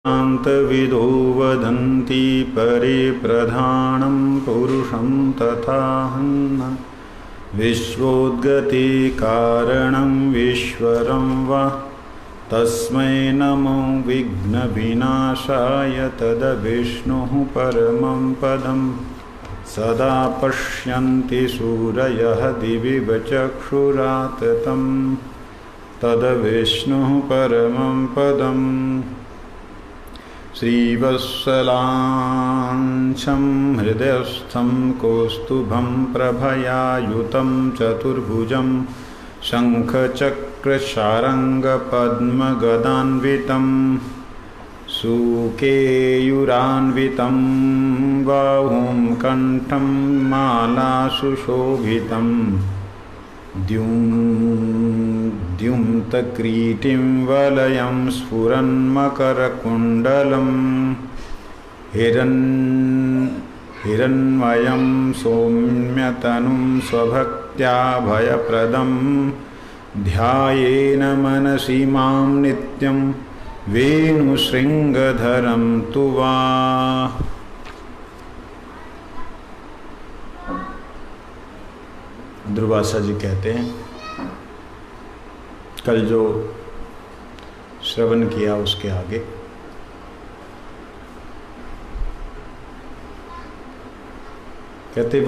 वेदान्तविदो वदन्ति परे प्रधानं पुरुषं तथाहन्न विश्वोद्गते कारणं विश्वरं वा तस्मै नमो विघ्नविनाशाय तद्विष्णुः परमं पदं सदा पश्यन्ति सूरयः दिवि चक्षुराततं तद्विष्णुः परमं पदम् श्रीवत्सलांशं हृदयस्थं कौस्तुभं प्रभयायुतं चतुर्भुजं शङ्खचक्रशार्ङ्गपद्मगदान्वितं सुकेयूरान्वितं बाहुं कण्ठं मालासुशोभितं द्युम्तक्रीटिं वलयं स्फुरन्मकरकुण्डलं हिरण्मयं सौम्यतनुं स्वभक्त्या भयप्रदं ध्यायेन मनसि मां नित्यं वेणुशृङ्गधरं तु वा। दुर्वासा जी कहते हैं, कल जो श्रवण किया उसके आगे कहते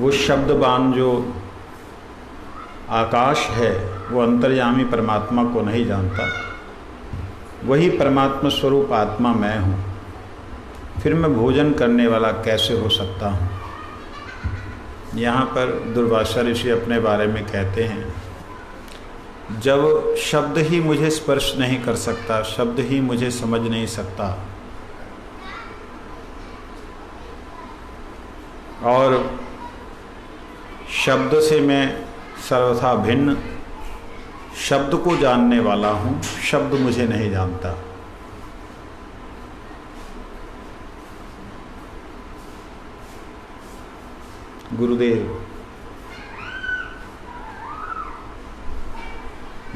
वो शब्दबान जो आकाश है वो अंतर्यामी परमात्मा को नहीं जानता, वही परमात्मा स्वरूप आत्मा मैं हूँ, फिर मैं भोजन करने वाला कैसे हो सकता हूँ। यहाँ पर दुर्वासा ऋषि अपने बारे में कहते हैं, जब शब्द ही मुझे स्पर्श नहीं कर सकता, शब्द ही मुझे समझ नहीं सकता, और शब्द से मैं सर्वथा भिन्न, शब्द को जानने वाला हूँ, शब्द मुझे नहीं जानता। गुरुदेव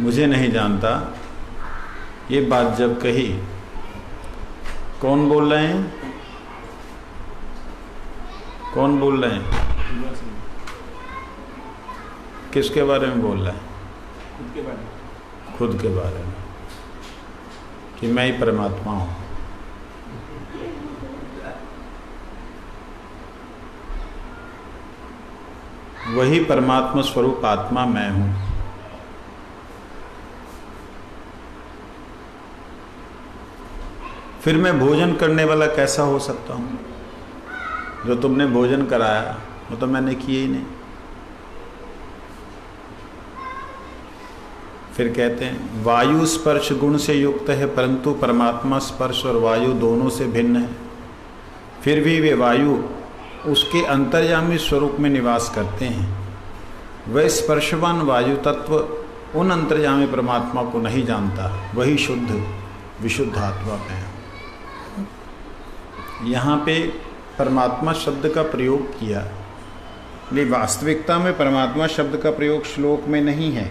मुझे नहीं जानता, ये बात जब कही, कौन बोल रहे हैं? कौन बोल रहे हैं? किसके बारे में बोल रहे हैं? खुद के बारे में कि मैं ही परमात्मा हूँ। वही परमात्मा स्वरूप आत्मा मैं हूँ। फिर मैं भोजन करने वाला कैसा हो सकता हूँ? जो तुमने भोजन कराया वो तो मैंने किया ही नहीं। फिर कहते हैं, वायु स्पर्श गुण से युक्त है, परंतु परमात्मा स्पर्श और वायु दोनों से भिन्न है। फिर भी वे वायु उसके अंतर्यामी स्वरूप में निवास करते हैं। वह स्पर्शवान वायु तत्व उन अंतर्यामी परमात्मा को नहीं जानता, वही शुद्ध विशुद्ध आत्मा है। यहाँ पे परमात्मा शब्द का प्रयोग किया, लेकिन वास्तविकता में परमात्मा शब्द का प्रयोग श्लोक में नहीं है।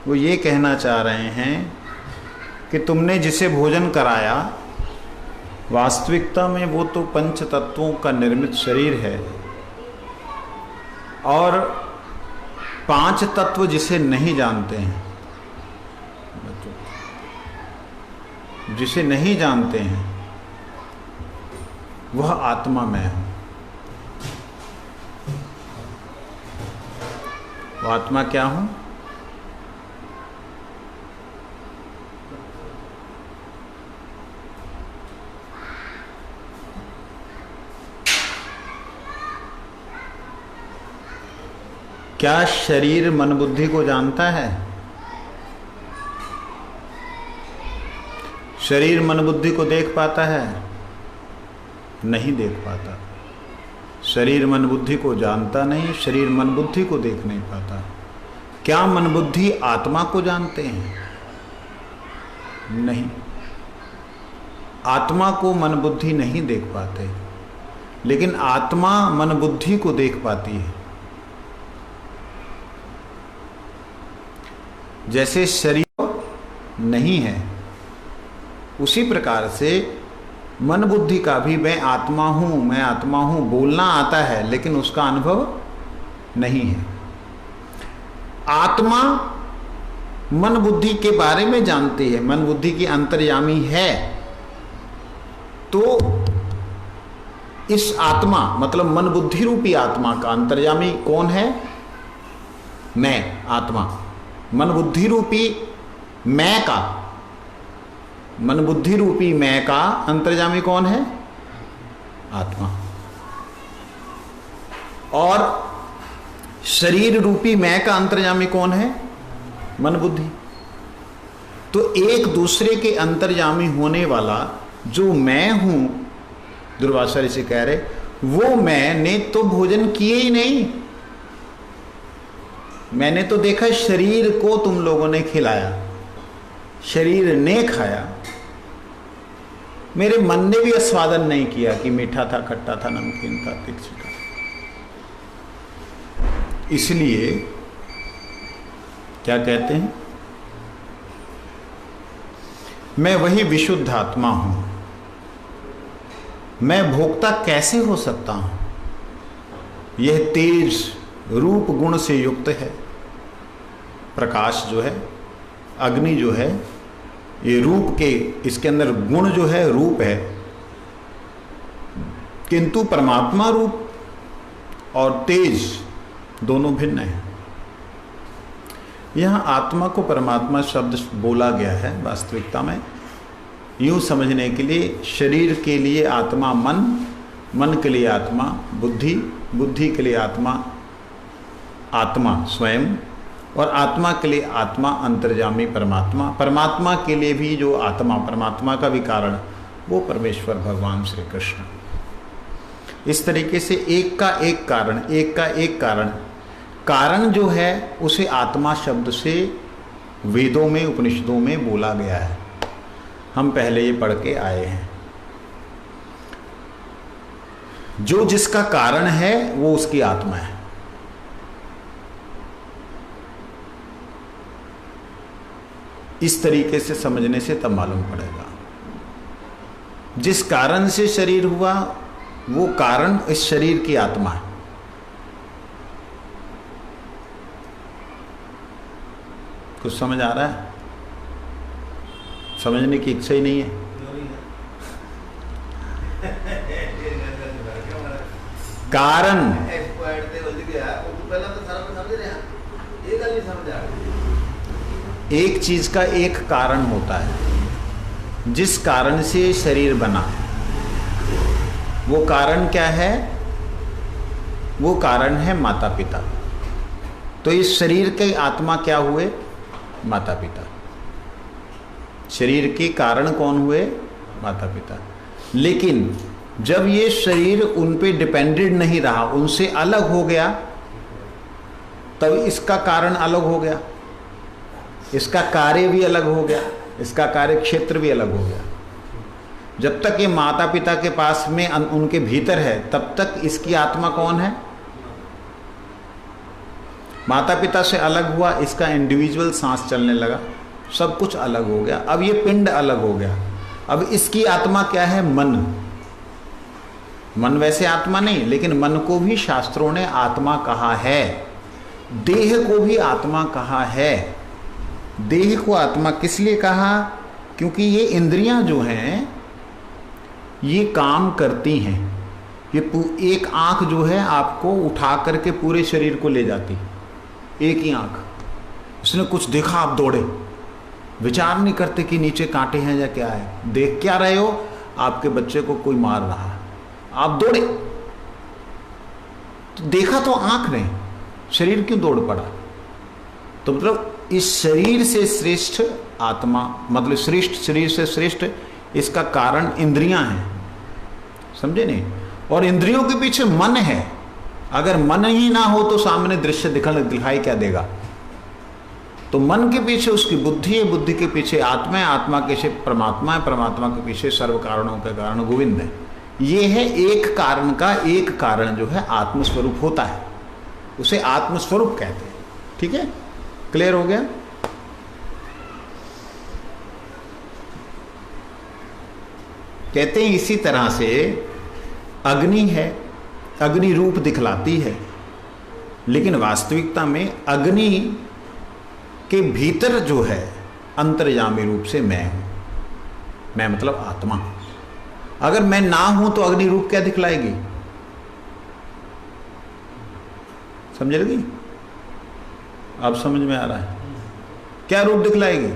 वो ये कहना चाह रहे हैं कि तुमने जिसे भोजन कराया, वास्तविकता में वो तो पंच तत्वों का निर्मित शरीर है, और पांच तत्व जिसे नहीं जानते हैं, जिसे नहीं जानते हैं, वह आत्मा मैं हूं। वो आत्मा क्या हूं? क्या शरीर मन बुद्धि को जानता है? शरीर मन बुद्धि को देख पाता है? नहीं देख पाता। शरीर मन बुद्धि को जानता नहीं, शरीर मन बुद्धि को देख नहीं पाता। क्या मन बुद्धि आत्मा को जानते हैं? नहीं, आत्मा को मन बुद्धि नहीं देख पाते, लेकिन आत्मा मन बुद्धि को देख पाती है। जैसे शरीर नहीं है, उसी प्रकार से मन बुद्धि का भी मैं आत्मा हूँ बोलना आता है, लेकिन उसका अनुभव नहीं है। आत्मा मन बुद्धि के बारे में जानती है, मन बुद्धि की अंतर्यामी है। तो इस आत्मा मतलब मन बुद्धि रूपी आत्मा का अंतर्यामी कौन है? मैं, आत्मा। मन बुद्धि रूपी मैं का, मन बुद्धि रूपी मैं का अंतर्यामी कौन है? आत्मा। और शरीर रूपी मैं का अंतर्यामी कौन है? मन बुद्धि। तो एक दूसरे के अंतर्यामी होने वाला जो मैं हूं, दुर्वासा ऋषि कह रहे, वो मैंने तो भोजन किए ही नहीं। मैंने तो देखा शरीर को तुम लोगों ने खिलाया, शरीर ने खाया, मेरे मन ने भी आस्वादन नहीं किया कि मीठा था, खट्टा था, नमकीन था, तीखा था। इसलिए क्या कहते हैं? मैं वही विशुद्ध आत्मा हूं। मैं भोक्ता कैसे हो सकता हूं? यह तेज रूप गुण से युक्त है। प्रकाश जो है, अग्नि जो है, ये रूप के, इसके अंदर गुण जो है रूप है, किंतु परमात्मा रूप और तेज दोनों भिन्न है। यहाँ आत्मा को परमात्मा शब्द बोला गया है। वास्तविकता में यूँ समझने के लिए, शरीर के लिए आत्मा मन, मन के लिए आत्मा बुद्धि, बुद्धि के लिए आत्मा आत्मा स्वयं, और आत्मा के लिए आत्मा अंतर्यामी परमात्मा। परमात्मा के लिए भी जो आत्मा, परमात्मा का भी कारण, वो परमेश्वर भगवान श्री कृष्ण। इस तरीके से एक का एक कारण, एक का एक कारण, कारण जो है उसे आत्मा शब्द से वेदों में, उपनिषदों में बोला गया है। हम पहले ये पढ़ के आए हैं। जो जिसका कारण है वो उसकी आत्मा है। इस तरीके से समझने से तब मालूम पड़ेगा। जिस कारण से शरीर हुआ वो कारण इस शरीर की आत्मा है। कुछ समझ आ रहा है? समझने की इच्छा ही नहीं है। कारण एक चीज का एक कारण होता है। जिस कारण से शरीर बना, वो कारण क्या है? वो कारण है माता पिता। तो इस शरीर के आत्मा क्या हुए? माता पिता। शरीर के कारण कौन हुए? माता पिता। लेकिन जब ये शरीर उन पे डिपेंडेंट नहीं रहा, उनसे अलग हो गया, तब इसका कारण अलग हो गया, इसका कार्य भी अलग हो गया, इसका कार्य क्षेत्र भी अलग हो गया। जब तक ये माता पिता के पास में उनके भीतर है, तब तक इसकी आत्मा कौन है? माता पिता से अलग हुआ, इसका इंडिविजुअल सांस चलने लगा, सब कुछ अलग हो गया। अब ये पिंड अलग हो गया। अब इसकी आत्मा क्या है? मन। मन वैसे आत्मा नहीं, लेकिन मन को भी शास्त्रों ने आत्मा कहा है। देह को भी आत्मा कहा है। देह को आत्मा किस लिए कहा? क्योंकि ये इंद्रियां जो हैं ये काम करती हैं। ये एक आंख जो है आपको उठा करके पूरे शरीर को ले जाती, एक ही आंख। इसने कुछ देखा, आप दौड़े, विचार नहीं करते कि नीचे कांटे हैं या क्या है। देख क्या रहे हो? आपके बच्चे को कोई मार रहा है, आप दौड़े। तो देखा तो आंख ने, शरीर क्यों दौड़ पड़ा? तो मतलब इस शरीर से श्रेष्ठ आत्मा, मतलब श्रेष्ठ शरीर से श्रेष्ठ इसका कारण इंद्रियां हैं। समझे नहीं? और इंद्रियों के पीछे मन है। अगर मन ही ना हो तो सामने दृश्य दिखाई क्या देगा? तो मन के पीछे उसकी बुद्धि है, बुद्धि के पीछे आत्मा है, आत्मा के पीछे परमात्मा है, परमात्मा के पीछे सर्व कारणों के कारण गोविंद है। ये है एक कारण का एक कारण जो है आत्मस्वरूप होता है, उसे आत्मस्वरूप कहते हैं। ठीक है, क्लियर हो गया? कहते हैं इसी तरह से अग्नि है, अग्नि रूप दिखलाती है, लेकिन वास्तविकता में अग्नि के भीतर जो है अंतर्यामी रूप से मैं हूं। मैं मतलब आत्मा। अगर मैं ना हूं तो अग्नि रूप क्या दिखलाएगी? समझ लगी? अब समझ में आ रहा है क्या रूप दिखलाएगी?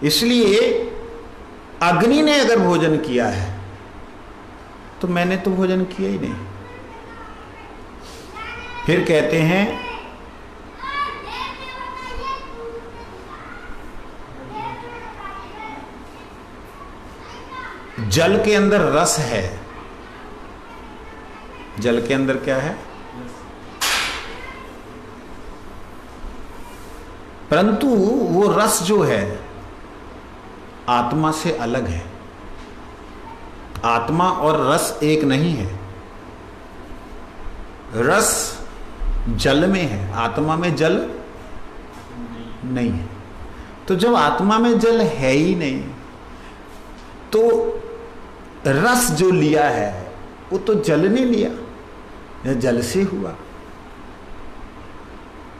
इसलिए अग्नि ने अगर भोजन किया है तो मैंने तो भोजन किया ही नहीं। फिर कहते हैं जल के अंदर रस है। जल के अंदर क्या है? परंतु वो रस जो है आत्मा से अलग है। आत्मा और रस एक नहीं है। रस जल में है, आत्मा में जल नहीं है। तो जब आत्मा में जल है ही नहीं तो रस जो लिया है वो तो जल ने लिया, यह जल से हुआ।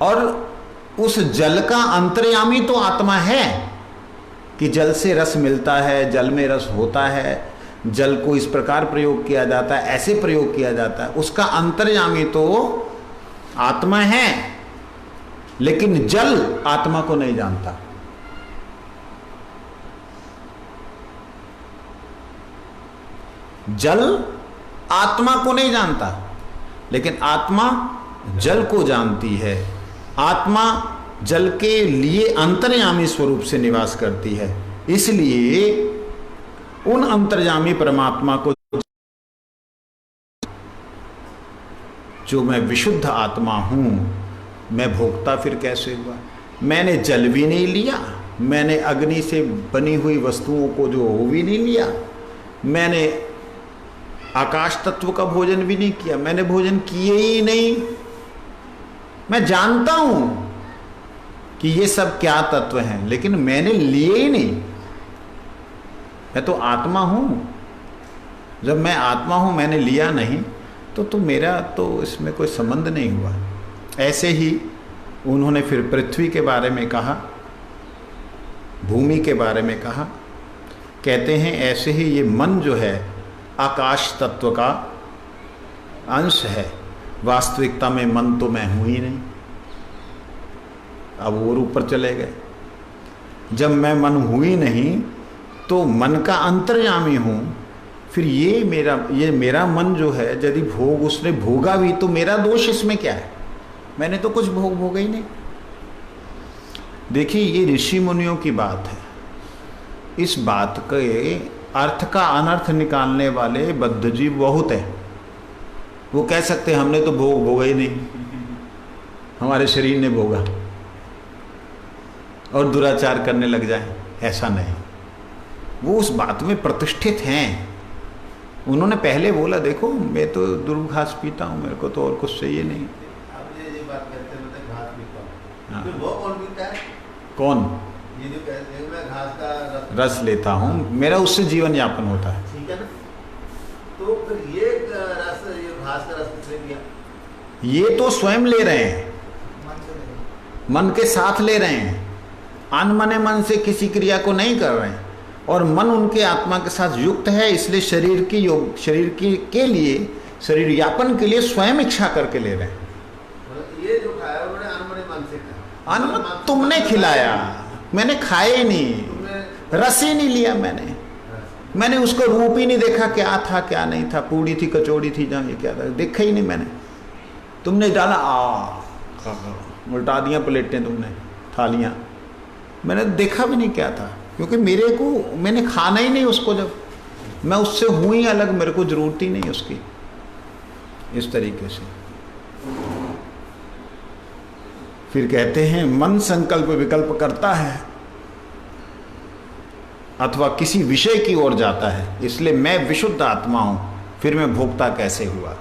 और उस जल का अंतर्यामी तो आत्मा है कि जल से रस मिलता है, जल में रस होता है, जल को इस प्रकार प्रयोग किया जाता है, ऐसे प्रयोग किया जाता है। उसका अंतर्यामी तो आत्मा है, लेकिन जल आत्मा को नहीं जानता। जल आत्मा को नहीं जानता, लेकिन आत्मा जल को जानती है। आत्मा जल के लिए अंतर्यामी स्वरूप से निवास करती है। इसलिए उन अंतर्यामी परमात्मा को जो मैं विशुद्ध आत्मा हूं, मैं भोक्ता फिर कैसे हुआ? मैंने जल भी नहीं लिया, मैंने अग्नि से बनी हुई वस्तुओं को जो वो भी नहीं लिया, मैंने आकाश तत्व का भोजन भी नहीं किया, मैंने भोजन किए ही नहीं। मैं जानता हूं कि ये सब क्या तत्व हैं, लेकिन मैंने लिए ही नहीं। मैं तो आत्मा हूं। जब मैं आत्मा हूं, मैंने लिया नहीं, तो मेरा तो इसमें कोई संबंध नहीं हुआ। ऐसे ही उन्होंने फिर पृथ्वी के बारे में कहा, भूमि के बारे में कहा। कहते हैं ऐसे ही ये मन जो है आकाश तत्व का अंश है। वास्तविकता में मन तो मैं हूं ही नहीं। अब और ऊपर चले गए। जब मैं मन हूं ही नहीं तो मन का अंतर्यामी हूं, फिर ये मेरा मन जो है, यदि भोग उसने भोगा भी तो मेरा दोष इसमें क्या है? मैंने तो कुछ भोग भोगा ही नहीं। देखिए, ये ऋषि मुनियों की बात है। इस बात के अर्थ का अनर्थ निकालने वाले बद्धजीव बहुत है। वो कह सकते हैं हमने तो भोग भोगा ही नहीं, हमारे शरीर ने भोगा, और दुराचार करने लग जाए। ऐसा नहीं। वो उस बात में प्रतिष्ठित हैं। उन्होंने पहले बोला, देखो मैं तो दूब घास पीता हूँ, मेरे को तो और कुछ चाहिए नहीं। आप ये बात करते हैं, मैं घास पीता हूँ, तो वो कौन पीता है? कौन? ये जो कहते हैं मैं घास का रस लेता हूँ, मेरा उससे जीवन यापन होता है। ठीक है ना? तो फिर ये रस, ये घास का रस किसने लिया? ये तो स्वयं ले रहे हैं, मन के साथ ले रहे हैं। अनमने मन से किसी क्रिया को नहीं कर रहे हैं, और मन उनके आत्मा के साथ युक्त है। इसलिए शरीर के लिए, शरीर यापन के लिए स्वयं इच्छा करके ले रहे हैं। ये जो खाया उन्होंने अनमने मन से खाया। अनमन तुमने खिलाया, मैंने खाया ही नहीं, रस ही नहीं लिया। मैंने उसको रूप ही नहीं देखा, क्या था क्या नहीं था, पूड़ी थी कचौड़ी थी, जहाँ ये क्या था देखा ही नहीं मैंने। तुमने डाला, उल्टा दिया प्लेटें तुमने, थालियाँ, मैंने देखा भी नहीं क्या था, क्योंकि मैंने खाना ही नहीं उसको। जब मैं उससे हूँ ही अलग, मेरे को जरूरत ही नहीं उसकी। इस तरीके से फिर कहते हैं मन संकल्प विकल्प करता है अथवा किसी विषय की ओर जाता है, इसलिए मैं विशुद्ध आत्मा हूं, फिर मैं भोक्ता कैसे हुआ?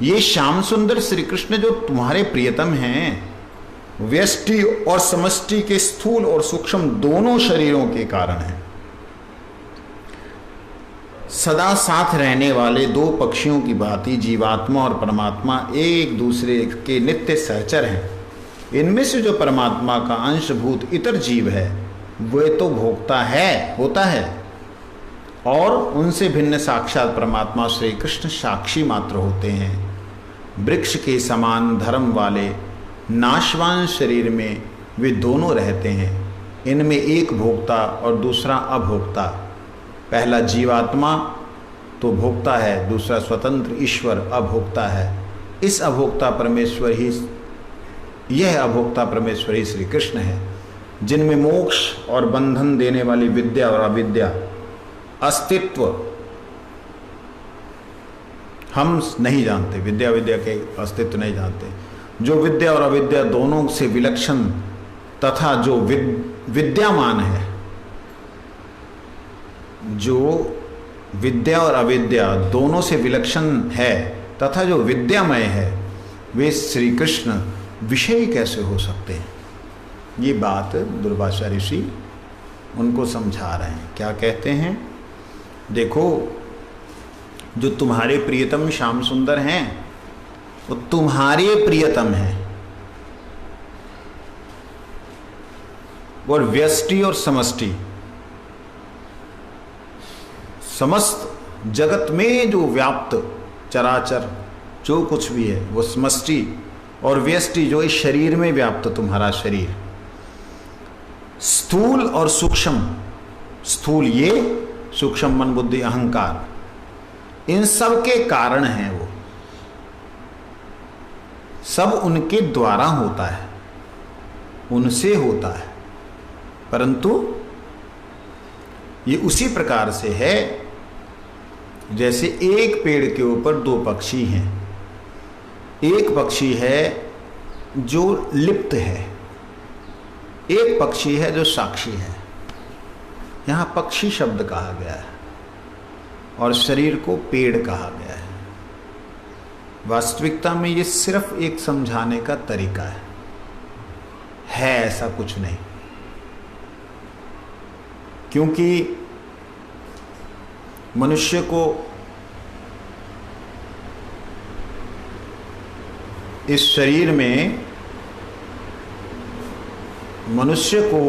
ये श्याम सुंदर श्री कृष्ण जो तुम्हारे प्रियतम हैं, व्यष्टि और समष्टि के स्थूल और सूक्ष्म दोनों शरीरों के कारण हैं। सदा साथ रहने वाले दो पक्षियों की भांति जीवात्मा और परमात्मा एक दूसरे के नित्य सहचर हैं। इनमें से जो परमात्मा का अंशभूत इतर जीव है वह तो भोक्ता है, होता है, और उनसे भिन्न साक्षात परमात्मा श्री कृष्ण साक्षी मात्र होते हैं। वृक्ष के समान धर्म वाले नाशवान शरीर में वे दोनों रहते हैं। इनमें एक भोक्ता और दूसरा अभोक्ता। पहला जीवात्मा तो भोक्ता है, दूसरा स्वतंत्र ईश्वर अभोक्ता है। इस अभोक्ता परमेश्वर ही, यह अभोक्ता परमेश्वर ही श्री कृष्ण है, जिनमें मोक्ष और बंधन देने वाली विद्या और अविद्या अस्तित्व हम नहीं जानते, विद्या विद्या के अस्तित्व नहीं जानते। जो विद्या और अविद्या दोनों से विलक्षण तथा जो विद्यामान है, जो विद्या और अविद्या दोनों से विलक्षण है तथा जो विद्यामय है, वे श्री कृष्ण विषय कैसे हो सकते हैं। ये बात दुर्वासा ऋषि उनको समझा रहे हैं। क्या कहते हैं? देखो, जो तुम्हारे प्रियतम श्याम सुंदर हैं वो तुम्हारे प्रियतम हैं, और व्यष्टि और समष्टि, समस्त जगत में जो व्याप्त चराचर जो कुछ भी है वो समष्टि, और व्यष्टि जो इस शरीर में व्याप्त तुम्हारा शरीर, स्थूल और सूक्ष्म, स्थूल ये, सूक्ष्म मन बुद्धि अहंकार, इन सब के कारण हैं। वो सब उनके द्वारा होता है, उनसे होता है, परंतु ये उसी प्रकार से है जैसे एक पेड़ के ऊपर दो पक्षी हैं। एक पक्षी है जो लिप्त है, एक पक्षी है जो साक्षी है। यहां पक्षी शब्द कहा गया है और शरीर को पेड़ कहा गया है। वास्तविकता में ये सिर्फ एक समझाने का तरीका है ऐसा कुछ नहीं। क्योंकि मनुष्य को इस शरीर में, मनुष्य को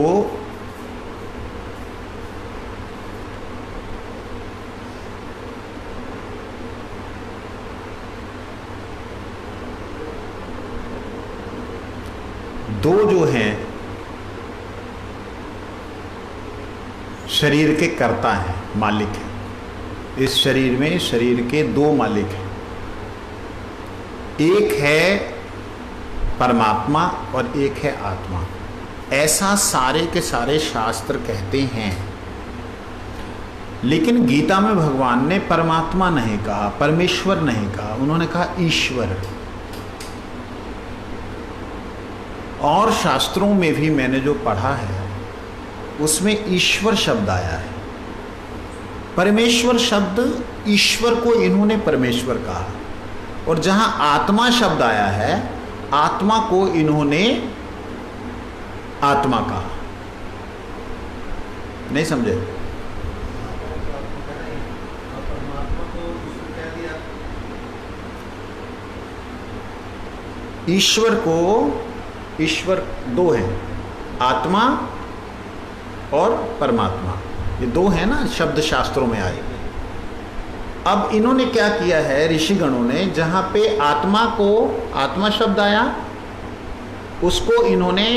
दो जो हैं शरीर के कर्ता हैं, मालिक हैं। इस शरीर में शरीर के दो मालिक हैं, एक है परमात्मा और एक है आत्मा। ऐसा सारे के सारे शास्त्र कहते हैं। लेकिन गीता में भगवान ने परमात्मा नहीं कहा, परमेश्वर नहीं कहा, उन्होंने कहा ईश्वर। और शास्त्रों में भी मैंने जो पढ़ा है उसमें ईश्वर शब्द आया है। परमेश्वर शब्द, ईश्वर को इन्होंने परमेश्वर कहा, और जहां आत्मा शब्द आया है, आत्मा को इन्होंने आत्मा कहा। नहीं समझे? ईश्वर को, ईश्वर दो हैं, आत्मा और परमात्मा, ये दो हैं ना, शब्द शास्त्रों में आए। अब इन्होंने क्या किया है ऋषिगणों ने, जहां पे आत्मा को, आत्मा शब्द आया उसको इन्होंने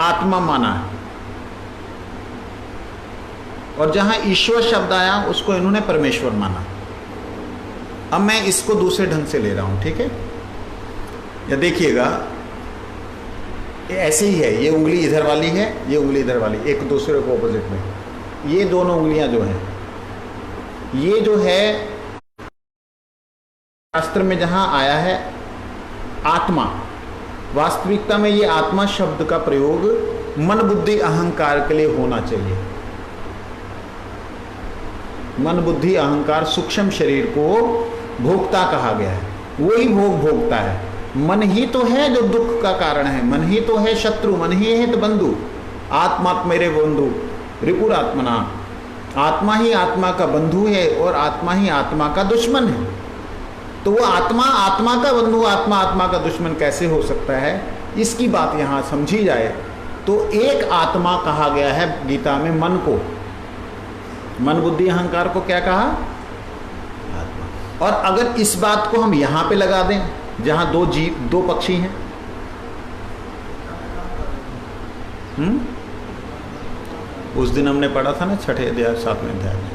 आत्मा माना है, और जहां ईश्वर शब्द आया उसको इन्होंने परमेश्वर माना। अब मैं इसको दूसरे ढंग से ले रहा हूं, ठीक है? या देखिएगा, ऐसे ही है, ये उंगली इधर वाली है, ये उंगली इधर वाली, एक दूसरे को ऑपोजिट में। ये दोनों उंगलियां जो हैं, ये जो है शास्त्र में जहां आया है आत्मा, वास्तविकता में ये आत्मा शब्द का प्रयोग मन बुद्धि अहंकार के लिए होना चाहिए। मन बुद्धि अहंकार सूक्ष्म शरीर को भोक्ता कहा गया है, वही भोग भोगता है। मन ही तो है जो दुख का कारण है, मन ही तो है शत्रु, मन ही है तो बंधु। आत्मात्म मेरे बंधु रिपुरात्मना आत्मा ही आत्मा का बंधु है और आत्मा ही आत्मा का दुश्मन है। तो वो आत्मा आत्मा का बंधु, आत्मा आत्मा का दुश्मन कैसे हो सकता है, इसकी बात यहाँ समझी जाए तो एक आत्मा कहा गया है गीता में मन को। मन बुद्धि अहंकार को क्या कहा? आत्मा। और अगर इस बात को हम यहाँ पे लगा दें जहाँ दो पक्षी हैं, उस दिन हमने पढ़ा था ना 6ठे अध्याय 7वें अध्याय में,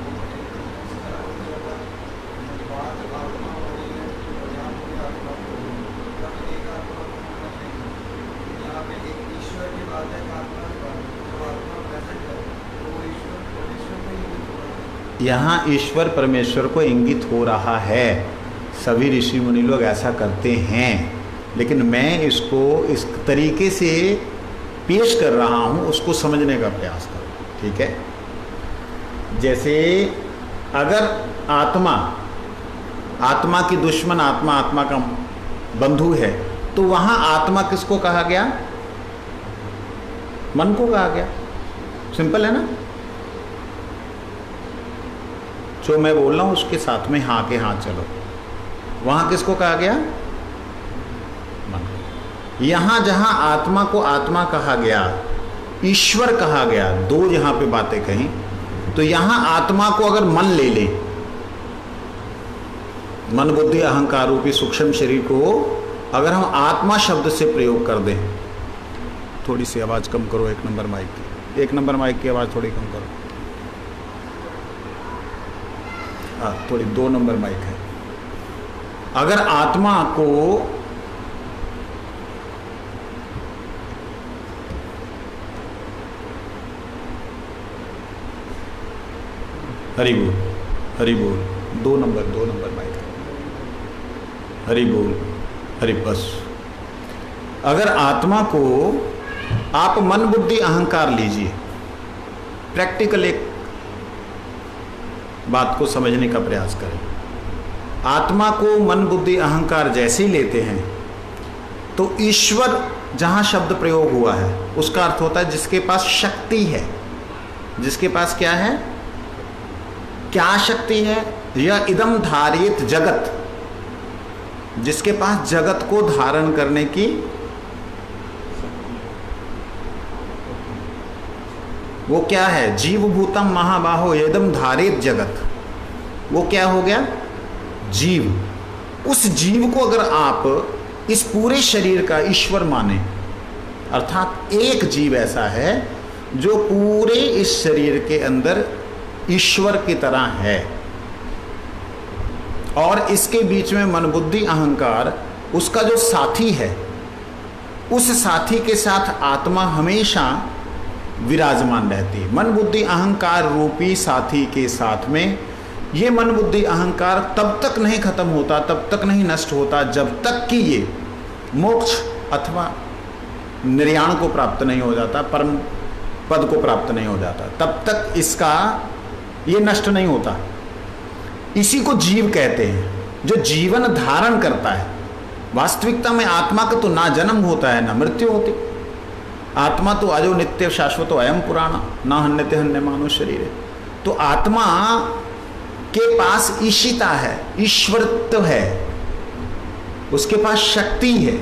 यहाँ ईश्वर परमेश्वर को इंगित हो रहा है। सभी ऋषि मुनि लोग ऐसा करते हैं, लेकिन मैं इसको इस तरीके से पेश कर रहा हूँ, उसको समझने का प्रयास करो। ठीक है, जैसे अगर आत्मा की दुश्मन आत्मा आत्मा का बंधु है, तो वहाँ आत्मा किसको कहा गया? मन को कहा गया। सिंपल है ना? जो मैं बोल रहा हूँ उसके साथ में हाँ के हाँ चलो। वहाँ किसको कहा गया? मन। यहाँ जहाँ आत्मा को आत्मा कहा गया, ईश्वर कहा गया, दो यहाँ पे बातें कहीं, तो यहाँ आत्मा को अगर मन ले लें, मन बुद्धि अहंकार रूपी सूक्ष्म शरीर को अगर हम आत्मा शब्द से प्रयोग कर दें, थोड़ी सी आवाज़ कम करो, 1 नंबर माइक की, 1 नंबर माइक की आवाज़ थोड़ी कम करो। हाँ, थोड़ी 2 नंबर माइक है। अगर आत्मा को हरि बोल, हरि बोल, 2 नंबर माइक है। हरि बोल, हरि बस। अगर आत्मा को आप मन बुद्धि अहंकार लीजिए, प्रैक्टिकल एक बात को समझने का प्रयास करें। आत्मा को मन बुद्धि अहंकार जैसे ही लेते हैं तो ईश्वर जहां शब्द प्रयोग हुआ है उसका अर्थ होता है जिसके पास शक्ति है। जिसके पास क्या है? क्या शक्ति है? यह इदम धारित जगत, जिसके पास जगत को धारण करने की वो क्या है? जीव भूतम महाबाहो यदम धारित जगत। वो क्या हो गया? जीव। उस जीव को अगर आप इस पूरे शरीर का ईश्वर माने, अर्थात एक जीव ऐसा है जो पूरे इस शरीर के अंदर ईश्वर की तरह है, और इसके बीच में मन बुद्धि अहंकार उसका जो साथी है, उस साथी के साथ आत्मा हमेशा विराजमान रहती है। मन बुद्धि अहंकार रूपी साथी के साथ में ये मन बुद्धि अहंकार तब तक नहीं खत्म होता, तब तक नहीं नष्ट होता, जब तक कि ये मोक्ष अथवा निर्याण को प्राप्त नहीं हो जाता, परम पद को प्राप्त नहीं हो जाता, तब तक इसका ये नष्ट नहीं होता। इसी को जीव कहते हैं, जो जीवन धारण करता है। वास्तविकता में आत्मा का तो ना जन्म होता है ना मृत्यु होती। आत्मा तो अजो नित्य शाश्वतो अयम पुराणा ना हन्यते हन्यमानो शरीर। तो आत्मा के पास ईशिता है, ईश्वरत्व है, उसके पास शक्ति है,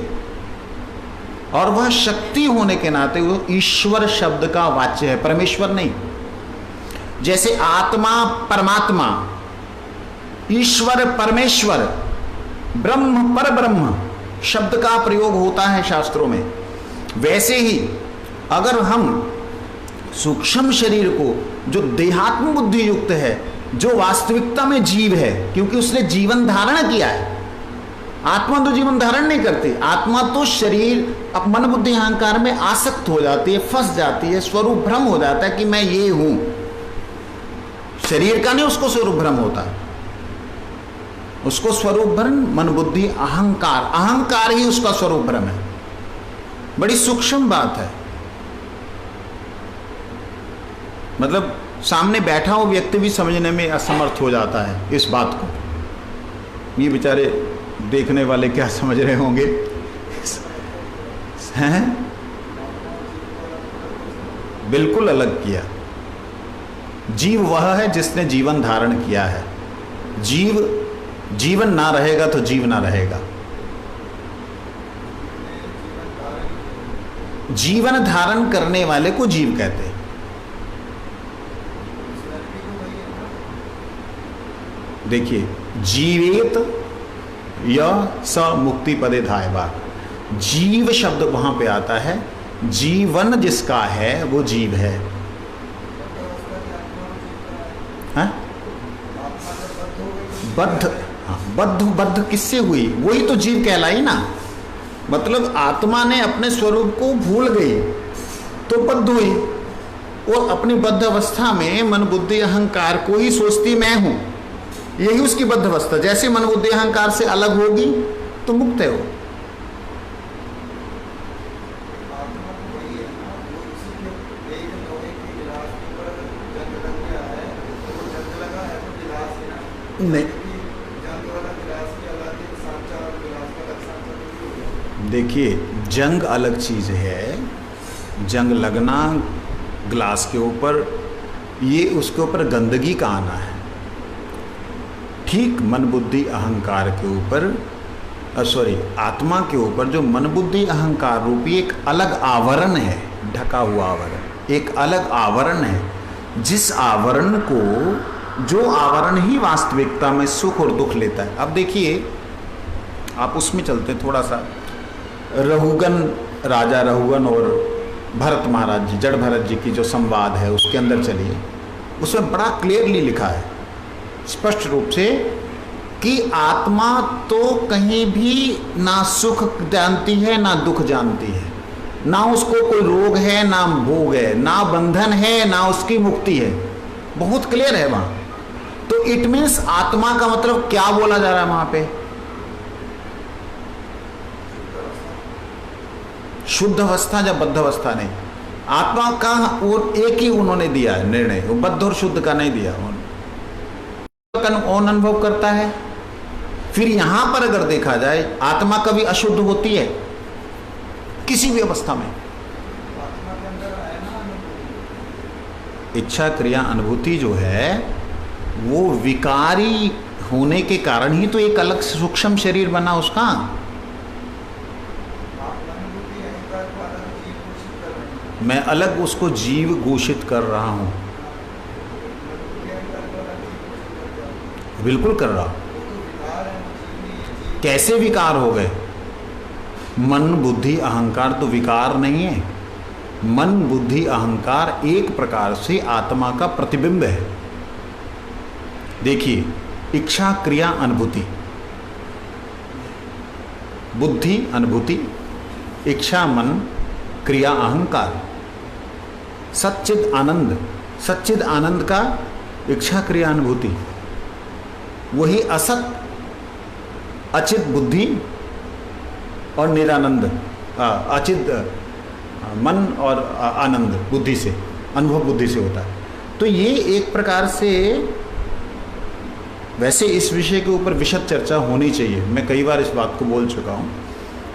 और वह शक्ति होने के नाते वो ईश्वर शब्द का वाच्य है, परमेश्वर नहीं। जैसे आत्मा परमात्मा, ईश्वर परमेश्वर, ब्रह्म पर ब्रह्म शब्द का प्रयोग होता है शास्त्रों में, वैसे ही अगर हम सूक्ष्म शरीर को जो देहात्म बुद्धि युक्त है, जो वास्तविकता में जीव है, क्योंकि उसने जीवन धारण किया है। आत्मा तो जीवन धारण नहीं करती, आत्मा तो शरीर अब मन बुद्धि अहंकार में आसक्त हो जाती है, फंस जाती है, स्वरूप भ्रम हो जाता है कि मैं ये हूं। शरीर का नहीं उसको स्वरूप भ्रम होता है, उसको स्वरूप भ्रम मन बुद्धि अहंकार, अहंकार ही उसका स्वरूप भ्रम है। बड़ी सूक्ष्म बात है। मतलब सामने बैठा हुआ व्यक्ति भी समझने में असमर्थ हो जाता है इस बात को। ये बेचारे देखने वाले क्या समझ रहे होंगे हैं? बिल्कुल अलग किया, जीव वह है जिसने जीवन धारण किया है। जीवन ना रहेगा तो जीव ना रहेगा। जीवन धारण करने वाले को जीव कहते हैं। देखिए, जीवेत यह स मुक्ति पदे धायवा, जीव शब्द वहां पे आता है। जीवन जिसका है वो जीव है। बद्ध, हाँ, बद्ध किससे हुई? वही तो जीव कहलाई ना। मतलब आत्मा ने अपने स्वरूप को भूल गई तो बद्ध हुई। और अपनी बद्ध अवस्था में मन बुद्धि अहंकार को ही सोचती मैं हूं, यही उसकी बद्ध अवस्था। जैसे मन बुद्धि अहंकार से अलग होगी तो मुक्त है वो। नहीं, देखिए, जंग अलग चीज है। जंग लगना ग्लास के ऊपर, ये उसके ऊपर गंदगी का आना है। ठीक मन बुद्धि अहंकार के ऊपर, आत्मा के ऊपर जो मन बुद्धि अहंकार रूपी एक अलग आवरण है, ढका हुआ आवरण, एक अलग आवरण है। जिस आवरण को, जो आवरण ही वास्तविकता में सुख और दुख लेता है। अब देखिए, आप उसमें चलते थोड़ा सा, रहुगन, राजा रहुगन और भरत महाराज जी, जड़ भरत जी की जो संवाद है उसके अंदर चलिए। उसमें बड़ा क्लियरली लिखा है, स्पष्ट रूप से, कि आत्मा तो कहीं भी ना सुख जानती है ना दुख जानती है, ना उसको कोई रोग है ना भोग है, ना बंधन है ना उसकी मुक्ति है। बहुत क्लियर है वहां। तो इट मीन्स आत्मा का मतलब क्या बोला जा रहा है वहां पे? शुद्ध अवस्था या बद्ध अवस्था नहीं। आत्मा का वो एक ही उन्होंने दिया है निर्णय, वो बद्ध और शुद्ध का नहीं दिया उन्होंने। कौन अनुभव करता है? फिर यहां पर अगर देखा जाए, आत्मा कभी अशुद्ध होती है किसी भी अवस्था में? इच्छा क्रिया अनुभूति जो है वो विकारी होने के कारण ही तो एक अलग सूक्ष्म शरीर बना उसका। मैं अलग उसको जीव घोषित कर रहा हूं, बिल्कुल कर रहा हूं। कैसे विकार हो गए? मन बुद्धि अहंकार तो विकार नहीं है। मन बुद्धि अहंकार एक प्रकार से आत्मा का प्रतिबिंब है। देखिए, इच्छा क्रिया अनुभूति, बुद्धि अनुभूति, इच्छा मन, क्रिया अहंकार, सच्चिद आनंद, सच्चिद आनंद का इच्छा क्रिया अनुभूति, वही असत अचित बुद्धि और निरानंद, अचित मन और आनंद बुद्धि से, अनुभव बुद्धि से होता है। तो ये एक प्रकार से, वैसे इस विषय के ऊपर विशद चर्चा होनी चाहिए, मैं कई बार इस बात को बोल चुका हूँ।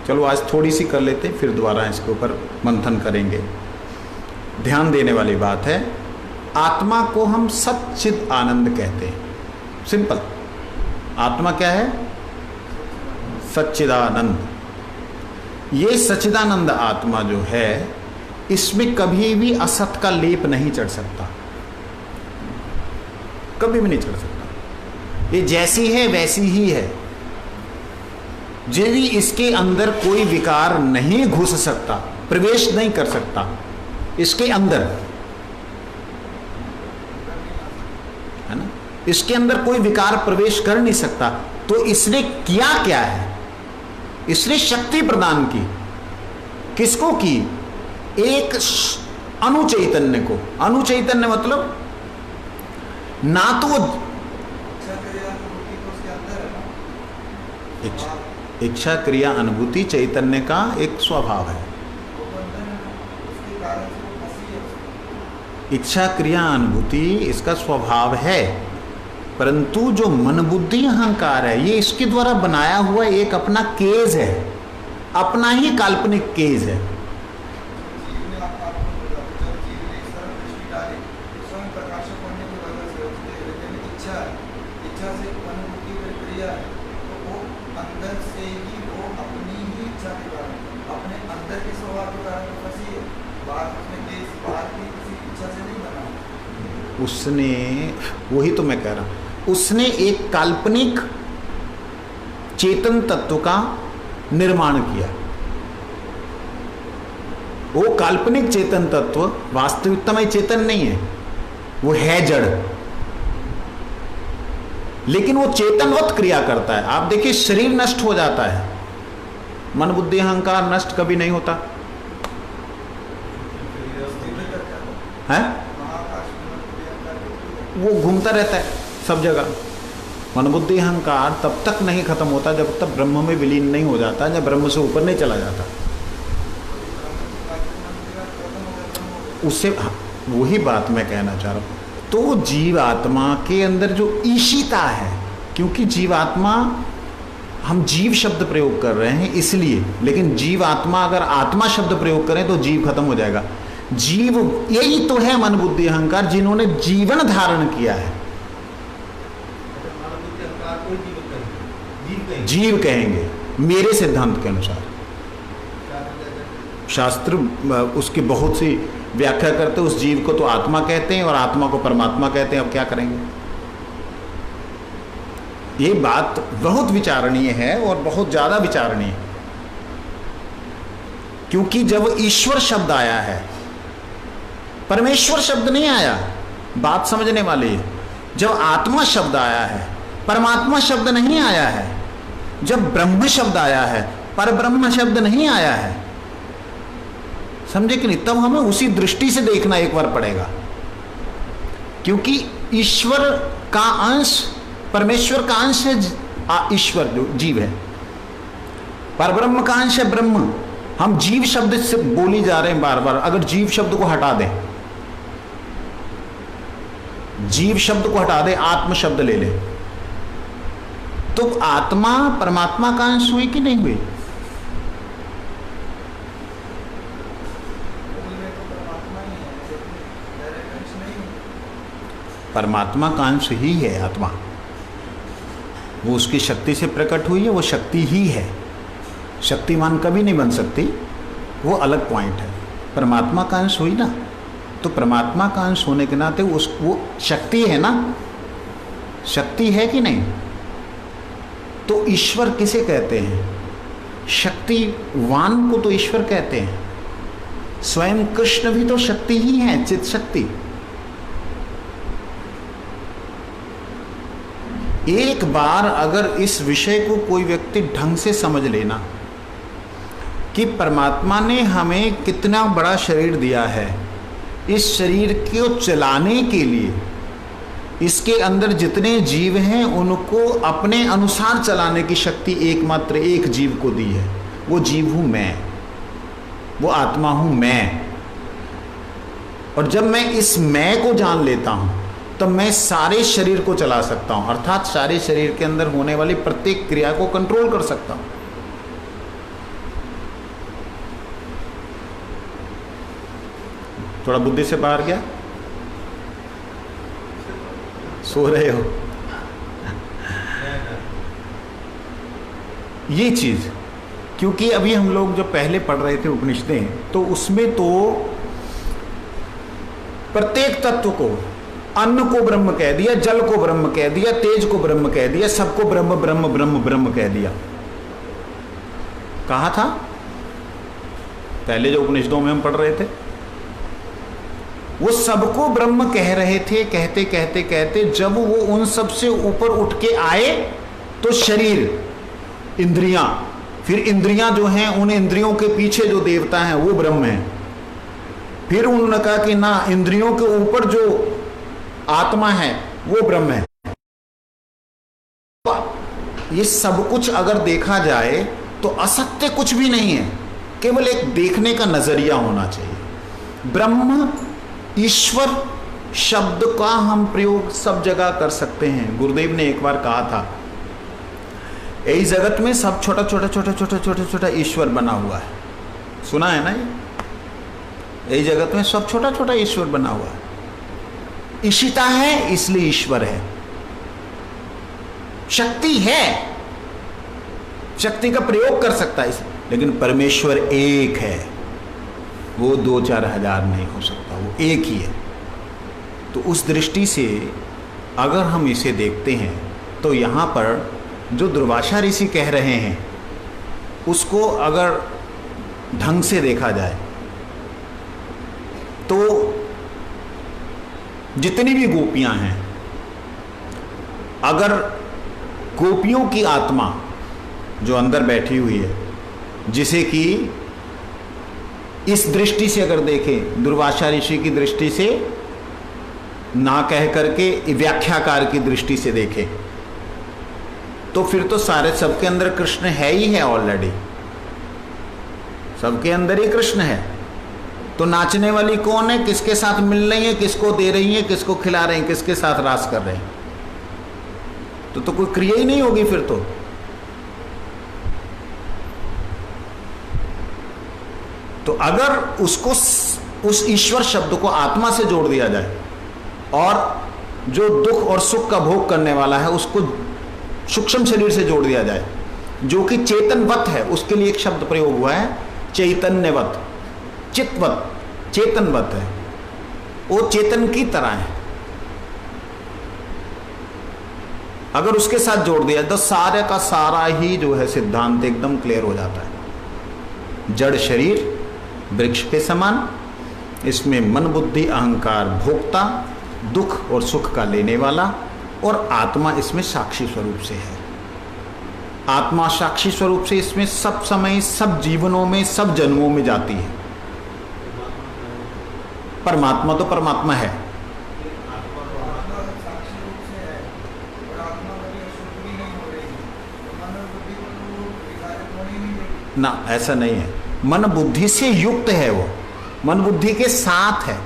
चलो आज थोड़ी सी कर लेते हैं, फिर दोबारा इसके ऊपर मंथन करेंगे। ध्यान देने वाली बात है, आत्मा को हम सच्चिद आनंद कहते हैं। सिंपल, आत्मा क्या है? सच्चिदानंद। ये सच्चिदानंद आत्मा जो है, इसमें कभी भी असत का लेप नहीं चढ़ सकता, कभी भी नहीं चढ़ सकता। ये जैसी है वैसी ही है। यदि इसके अंदर कोई विकार नहीं घुस सकता, प्रवेश नहीं कर सकता इसके अंदर, है ना, इसके अंदर कोई विकार प्रवेश कर नहीं सकता, तो इसने किया क्या है? इसने शक्ति प्रदान की। किसको की? एक अनुचैतन्य को। अनुचैतन्य मतलब ना तो वो इच्छा क्रिया अनुभूति चैतन्य का एक स्वभाव है। इच्छा क्रिया अनुभूति इसका स्वभाव है, परंतु जो मन बुद्धि अहंकार है, ये इसके द्वारा बनाया हुआ एक अपना केज है, अपना ही काल्पनिक केज है। इच्छा से उत्पन्न की प्रक्रिया है, तो वो अंदर से ही वो अपनी ही इच्छा के कारण, अपने अंदर के स्वभाव के कारण तो फंसी है। बाहर में देश बाहर की किसी इच्छा से नहीं बना। उसने, वही तो मैं कह रहा हूं, उसने एक काल्पनिक चेतन तत्व का निर्माण किया। वो काल्पनिक चेतन तत्व वास्तविकता में चेतन नहीं है, वो है जड़, लेकिन वो चेतनवत क्रिया करता है। आप देखिए शरीर नष्ट हो जाता है, मन बुद्धि अहंकार नष्ट कभी नहीं होता है, वो घूमता रहता है सब जगह। मन बुद्धि अहंकार तब तक नहीं खत्म होता जब तक ब्रह्म में विलीन नहीं हो जाता, जब ब्रह्म से ऊपर नहीं चला जाता। उससे वही बात मैं कहना चाह रहा हूं। तो जीवात्मा के अंदर जो ईशिता है, क्योंकि जीवात्मा, हम जीव शब्द प्रयोग कर रहे हैं इसलिए, लेकिन जीवात्मा अगर आत्मा शब्द प्रयोग करें तो जीव खत्म हो जाएगा। जीव यही तो है मन बुद्धि अहंकार, जिन्होंने जीवन धारण किया है। जीव कहेंगे मेरे सिद्धांत के अनुसार। शास्त्र उसकी बहुत सी व्याख्या करते, उस जीव को तो आत्मा कहते हैं और आत्मा को परमात्मा कहते हैं। अब क्या करेंगे? ये बात बहुत विचारणीय है और बहुत ज्यादा विचारणीय है, क्योंकि जब ईश्वर शब्द आया है, परमेश्वर शब्द नहीं आया, बात समझने वाली है। जब आत्मा शब्द आया है, परमात्मा शब्द नहीं आया है। जब ब्रह्म शब्द आया है, पर ब्रह्म शब्द नहीं आया है। समझे कि नहीं? तब हमें उसी दृष्टि से देखना एक बार पड़ेगा, क्योंकि ईश्वर का अंश, परमेश्वर का अंश है ईश्वर, जो जीव है। परब्रह्म का अंश है ब्रह्म। हम जीव शब्द से बोली जा रहे हैं बार बार। अगर जीव शब्द को हटा दें, जीव शब्द को हटा दें, आत्म शब्द ले लें, तो आत्मा परमात्मा का अंश हुई कि नहीं हुई? परमात्मा का अंश ही है आत्मा। वो उसकी शक्ति से प्रकट हुई है, वो शक्ति ही है। शक्तिमान कभी नहीं बन सकती, वो अलग पॉइंट है। परमात्मा का अंश हुई ना, तो परमात्मा का अंश होने के नाते वो शक्ति है ना, शक्ति है कि नहीं? तो ईश्वर किसे कहते हैं? शक्तिवान को तो ईश्वर कहते हैं। स्वयं कृष्ण भी तो शक्ति ही है, चित शक्ति। एक बार अगर इस विषय को कोई व्यक्ति ढंग से समझ लेना कि परमात्मा ने हमें कितना बड़ा शरीर दिया है, इस शरीर को चलाने के लिए इसके अंदर जितने जीव हैं उनको अपने अनुसार चलाने की शक्ति एकमात्र एक जीव को दी है। वो जीव हूं मैं, वो आत्मा हूं मैं। और जब मैं इस मैं को जान लेता हूं तब मैं सारे शरीर को चला सकता हूं, अर्थात सारे शरीर के अंदर होने वाली प्रत्येक क्रिया को कंट्रोल कर सकता हूं। थोड़ा बुद्धि से बाहर गया? सो रहे हो? ये चीज, क्योंकि अभी हम लोग जो पहले पढ़ रहे थे उपनिषदें, तो उसमें तो प्रत्येक तत्व को, अन्न को ब्रह्म कह दिया, जल को ब्रह्म कह दिया, तेज को ब्रह्म कह दिया, सबको ब्रह्म ब्रह्म ब्रह्म ब्रह्म कह दिया। कहा था पहले जो उपनिषदों में हम पढ़ रहे थे, वो सबको ब्रह्म कह रहे थे। कहते कहते कहते जब वो उन सब से ऊपर उठ के आए तो शरीर, इंद्रियां, फिर इंद्रियां जो हैं, उन इंद्रियों के पीछे जो देवता हैं वो ब्रह्म है। फिर उन्होंने कहा कि ना, इंद्रियों के ऊपर जो आत्मा है वो ब्रह्म है। ये सब कुछ अगर देखा जाए तो असत्य कुछ भी नहीं है, केवल एक देखने का नजरिया होना चाहिए। ब्रह्म, ईश्वर शब्द का हम प्रयोग सब जगह कर सकते हैं। गुरुदेव ने एक बार कहा था, इस जगत में सब छोटा छोटा छोटा छोटा छोटा छोटा ईश्वर बना हुआ है। सुना है ना? ये जगत में सब छोटा छोटा ईश्वर बना हुआ है। ईशिता है इसलिए ईश्वर है। शक्ति है, शक्ति का प्रयोग कर सकता है, लेकिन परमेश्वर एक है, वो 2-4 हजार नहीं हो सकता, वो एक ही है। तो उस दृष्टि से अगर हम इसे देखते हैं तो यहाँ पर जो दुर्वासा ऋषि कह रहे हैं उसको अगर ढंग से देखा जाए तो जितनी भी गोपियां हैं, अगर गोपियों की आत्मा जो अंदर बैठी हुई है, जिसे कि इस दृष्टि से अगर देखें, दुर्वासा ऋषि की दृष्टि से ना कह करके व्याख्याकार की दृष्टि से देखें, तो फिर तो सारे सबके अंदर कृष्ण है ही है, ऑलरेडी सबके अंदर ही कृष्ण है। तो नाचने वाली कौन है, किसके साथ मिल रही है, किसको दे रही है, किसको खिला रहे हैं, किसके साथ रास कर रहे हैं, तो कोई क्रिया ही नहीं होगी फिर तो अगर उसको उस ईश्वर शब्द को आत्मा से जोड़ दिया जाए और जो दुख और सुख का भोग करने वाला है उसको सूक्ष्म शरीर से जोड़ दिया जाए, जो कि चेतनवत है, उसके लिए एक शब्द प्रयोग हुआ है चैतन्यवत, चित्तवत, चेतनवत है, वो चेतन की तरह है। अगर उसके साथ जोड़ दिया तो सारे का सारा ही जो है सिद्धांत एकदम क्लियर हो जाता है। जड़ शरीर वृक्ष के समान, इसमें मन बुद्धि अहंकार भोक्ता, दुख और सुख का लेने वाला, और आत्मा इसमें साक्षी स्वरूप से है। आत्मा साक्षी स्वरूप से इसमें सब समय, सब जीवनों में, सब जन्मों में जाती है। परमात्मा तो परमात्मा है, ना ऐसा नहीं है। मन बुद्धि से युक्त है, वो मन बुद्धि के साथ है।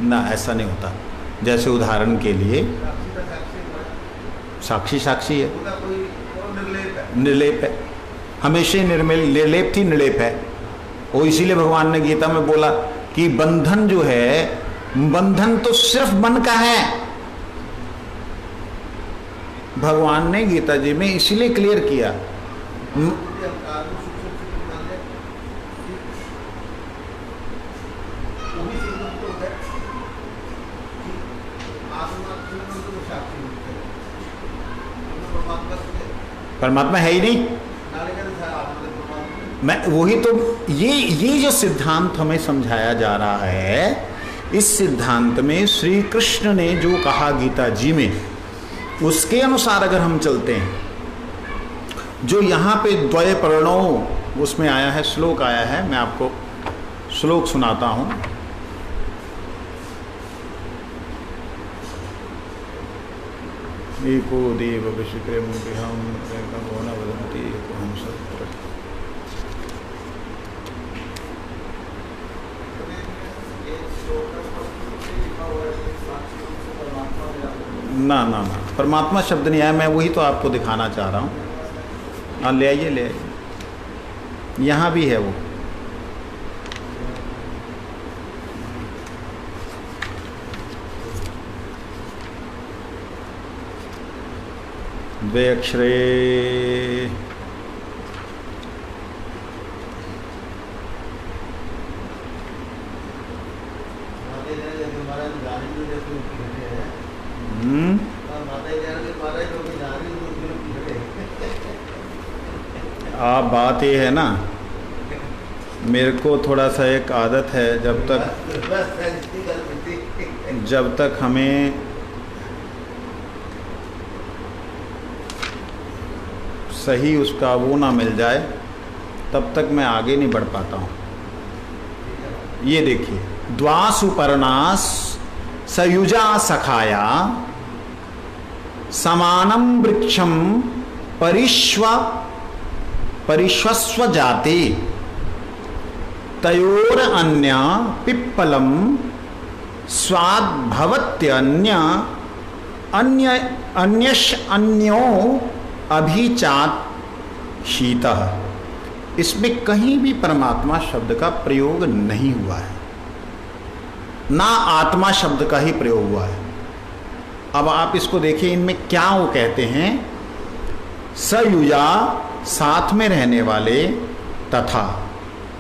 ना ऐसा नहीं होता। जैसे उदाहरण के लिए साक्षी साक्षी है, निर्लेप है, हमेशा निर्लेप थी, निर्लेप है। और इसीलिए भगवान ने गीता में बोला कि बंधन जो है, बंधन तो सिर्फ मन का है। भगवान ने गीता जी में इसीलिए क्लियर किया। परमात्मा है ही नहीं। मैं वही तो, ये जो सिद्धांत हमें समझाया जा रहा है, इस सिद्धांत में श्री कृष्ण ने जो कहा गीता जी में, उसके अनुसार अगर हम चलते हैं, जो यहाँ पे द्वय प्रणव उसमें आया है, श्लोक आया है, मैं आपको श्लोक सुनाता हूँ। एको देव विश्वप्रेम ना ना ना, परमात्मा शब्द नहीं आया। मैं वही तो आपको दिखाना चाह रहा हूँ। हाँ ले आइए, ले आइए, यहाँ भी है वो। द्वे अक्षरे आप बात ये है ना, मेरे को थोड़ा सा एक आदत है, जब तक हमें सही उसका वो ना मिल जाए तब तक मैं आगे नहीं बढ़ पाता हूँ। ये देखिए, द्वासुपर्णास सयुजा सखाया समानम वृक्षम परिश्वस्व जाते तयोर अन्य पिप्पलम स्वाद्भवत्यन्य अन्यो अभिचात शीतः। इसमें कहीं भी परमात्मा शब्द का प्रयोग नहीं हुआ है। ना आत्मा शब्द का ही प्रयोग हुआ है। अब आप इसको देखिए, इनमें क्या वो कहते हैं, सयुजा साथ में रहने वाले तथा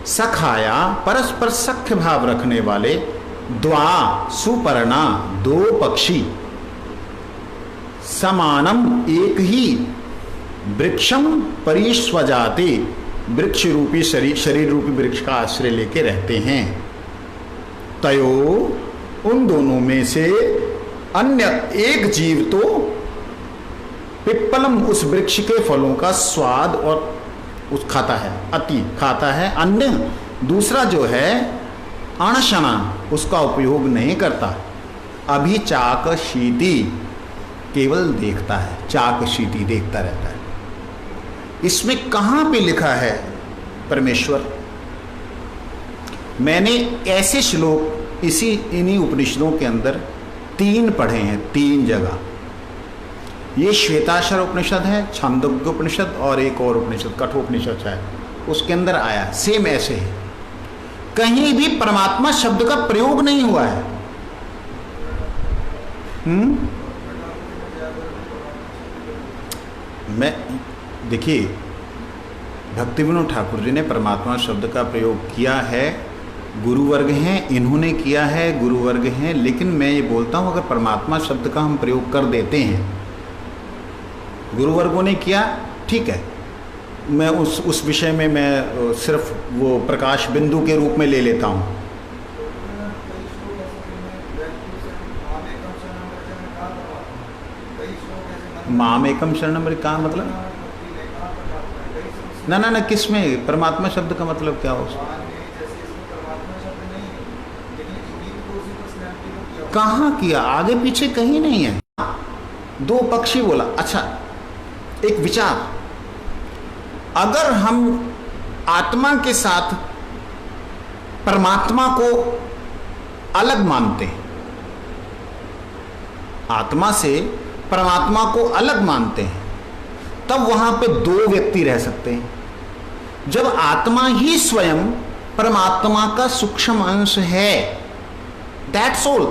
सखाया परस्पर सख्य भाव रखने वाले, द्वा सुपर्णा दो पक्षी, समानम एक ही वृक्षम परिस्वजाते वृक्ष रूपी शरीर रूपी वृक्ष का आश्रय लेके रहते हैं। तयो उन दोनों में से अन्य एक जीव तो पिप्पलम उस वृक्ष के फलों का स्वाद और उस खाता है, अति खाता है, अन्य दूसरा जो है अणशना उसका उपयोग नहीं करता। अभी चाक शीति केवल देखता है, चाक शीति देखता रहता है। इसमें कहां पे लिखा है परमेश्वर? मैंने ऐसे श्लोक इन्हीं उपनिषदों के अंदर 3 पढ़े हैं, 3 जगह। ये श्वेताक्षर उपनिषद है, छांदोग्य उपनिषद और एक और उपनिषद कठोपनिषद है, उसके अंदर आया सेम ऐसे है। कहीं भी परमात्मा शब्द का प्रयोग नहीं हुआ है। मैं देखिए, भक्ति विनोद ठाकुर जी ने परमात्मा शब्द का प्रयोग किया है, गुरुवर्ग हैं इन्होंने किया है, गुरुवर्ग हैं, लेकिन मैं ये बोलता हूँ अगर परमात्मा शब्द का हम प्रयोग कर देते हैं, गुरुवर्गों ने किया ठीक है, मैं उस विषय में मैं सिर्फ वो प्रकाश बिंदु के रूप में ले लेता हूँ। माम एकम शरणम का मतलब ना किस में परमात्मा शब्द का मतलब क्या हो? कहाँ किया? आगे पीछे कहीं नहीं है। 2 पक्षी बोला। अच्छा, एक विचार, अगर हम आत्मा के साथ परमात्मा को अलग मानते हैं, आत्मा से परमात्मा को अलग मानते हैं, तब वहां पे 2 व्यक्ति रह सकते हैं। जब आत्मा ही स्वयं परमात्मा का सूक्ष्म अंश है, दैट्स ऑल,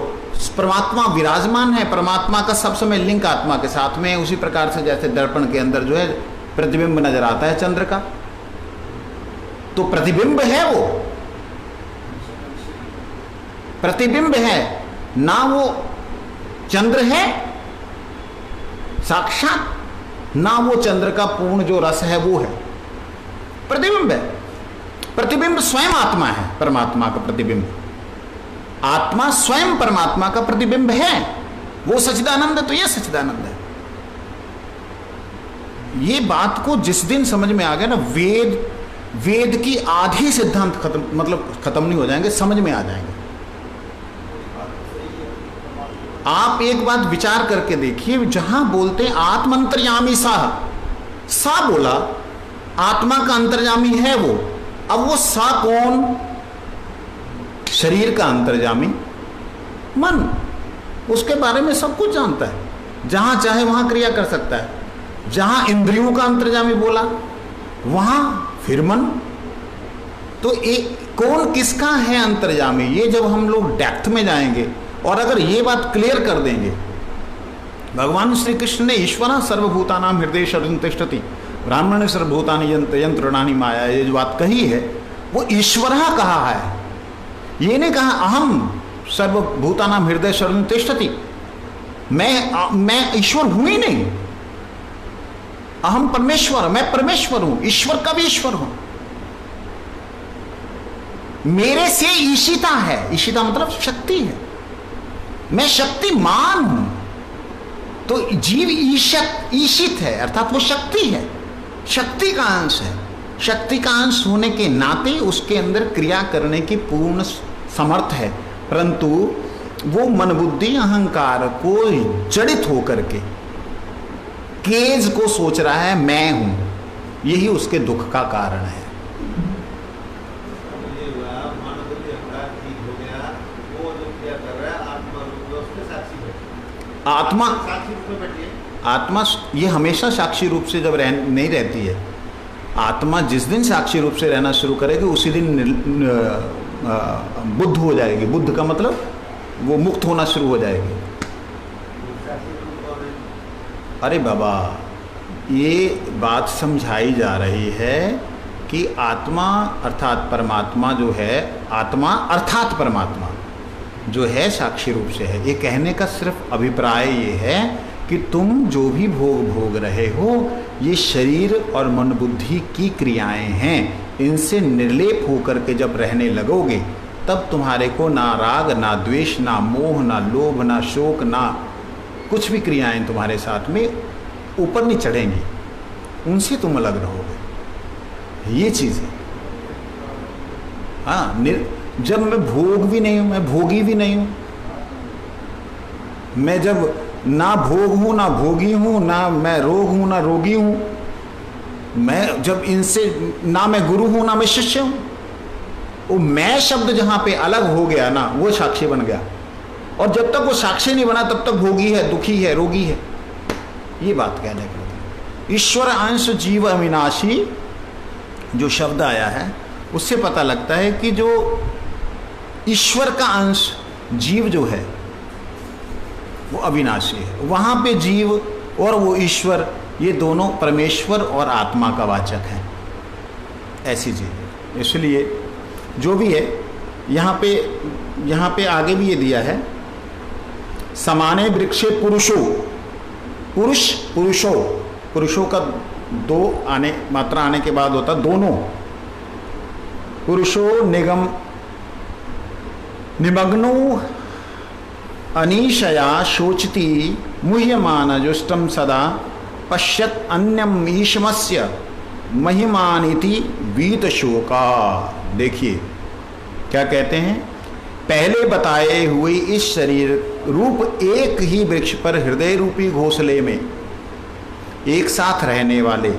परमात्मा विराजमान है, परमात्मा का सब समय लिंक आत्मा के साथ में, उसी प्रकार से जैसे दर्पण के अंदर जो है प्रतिबिंब नजर आता है चंद्र का, तो प्रतिबिंब है, वो प्रतिबिंब है ना, वो चंद्र है साक्षात, ना वो चंद्र का पूर्ण जो रस है वो है, प्रतिबिंब है। प्रतिबिंब स्वयं आत्मा है, परमात्मा का प्रतिबिंब, आत्मा स्वयं परमात्मा का प्रतिबिंब है। वो सच्चिदानंद है तो ये सच्चिदानंद है। ये बात को जिस दिन समझ में आ गया ना, वेद की आधी सिद्धांत खत्म नहीं हो जाएंगे, समझ में आ जाएंगे। आप एक बात विचार करके देखिए, जहां बोलते हैं आत्मंतर्यामी सा बोला, आत्मा का अंतर्यामी है वो। अब वो सा कौन? शरीर का अंतर्यामी मन, उसके बारे में सब कुछ जानता है, जहां चाहे वहां क्रिया कर सकता है। जहां इंद्रियों का अंतर्यामी बोला, वहां फिर मन। तो कौन किसका है अंतर्यामी, ये जब हम लोग डेप्थ में जाएंगे और अगर ये बात क्लियर कर देंगे, भगवान श्री कृष्ण ने ईश्वर सर्वभूतानां हृदय शरण तिष्ठति ब्राह्मण सर्वभूतानि यंत्रणानि माया, ये जो बात कही है वो ईश्वर कहा है, ये नहीं कहा अहम सर्वभूतानां हृदय शरण तिष्ठति, मैं ईश्वर हूं ही नहीं, अहम परमेश्वर, मैं परमेश्वर हूं, ईश्वर का भी ईश्वर हूं, मेरे से ईशिता है, ईशिता मतलब शक्ति है, मैं शक्तिमान हूं। तो जीव ईशित है, अर्थात वो शक्ति है, शक्ति का अंश है। शक्ति का अंश होने के नाते उसके अंदर क्रिया करने की पूर्ण समर्थ है, परंतु वो मन बुद्धि अहंकार को जड़ित होकर के केज को सोच रहा है मैं हूं, यही उसके दुख का कारण है। आत्मा ये हमेशा साक्षी रूप से जब नहीं रहती है, आत्मा जिस दिन साक्षी रूप से रहना शुरू करेगी उसी दिन बुद्ध हो जाएगी। बुद्ध का मतलब वो मुक्त होना शुरू हो जाएगी। अरे बाबा, ये बात समझाई जा रही है कि आत्मा अर्थात परमात्मा जो है, आत्मा अर्थात परमात्मा जो है साक्षी रूप से है। ये कहने का सिर्फ अभिप्राय ये है कि तुम जो भी भोग भोग रहे हो ये शरीर और मन बुद्धि की क्रियाएं हैं। इनसे निर्लेप होकर के जब रहने लगोगे तब तुम्हारे को ना राग, ना द्वेष, ना मोह, ना लोभ, ना शोक, ना कुछ भी क्रियाएं तुम्हारे साथ में ऊपर नहीं चढ़ेंगी, उनसे तुम अलग रहोगे। ये चीज़ है। हाँ, जब मैं भोग भी नहीं हूँ, मैं भोगी भी नहीं हूँ, मैं जब ना भोग हूँ ना भोगी हूँ, ना मैं रोग हूँ ना रोगी हूँ, मैं जब इनसे ना मैं गुरु हूँ ना मैं शिष्य हूँ, वो मैं शब्द जहाँ पे अलग हो गया ना वो साक्षी बन गया। और जब तक वो साक्षी नहीं बना तब तक भोगी है, दुखी है, रोगी है। ये बात कहने का मतलब ईश्वर अंश जीव अविनाशी जो शब्द आया है उससे पता लगता है कि जो ईश्वर का अंश जीव जो है वो अविनाशी है। वहाँ पे जीव और वो ईश्वर ये दोनों परमेश्वर और आत्मा का वाचक हैं, ऐसी चीज़। इसलिए जो भी है यहाँ पे आगे भी ये दिया है, समाने वृक्षे पुरुषो, पुरुष पुरुषो, पुरुषों का दो आने मात्रा आने के बाद होता दोनों, पुरुषो निमग्नो अनीशया शोचती मुह्यमान जुष्टम सदा पश्यत अन्यम ईशमस्य महिमानिति वीत शोका। देखिए क्या कहते हैं, पहले बताए हुए इस शरीर रूप एक ही वृक्ष पर हृदय रूपी घोंसले में एक साथ रहने वाले,